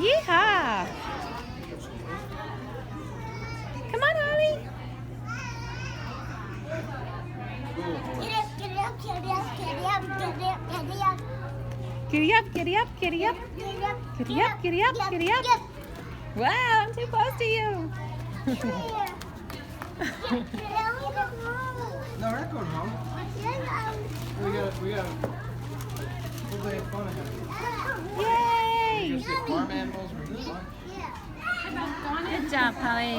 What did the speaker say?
Yeehaw! Come on, Holly. Get up, get up, get up, get up, get up. Giddy up, giddy up, giddy up. Get up, Giddy up, giddy up, giddy up. Wow, I'm too close to you. No, we're not going home. We gotta. We'll play fun ahead. Yay! You see farm animals or this one? Good job, Holly.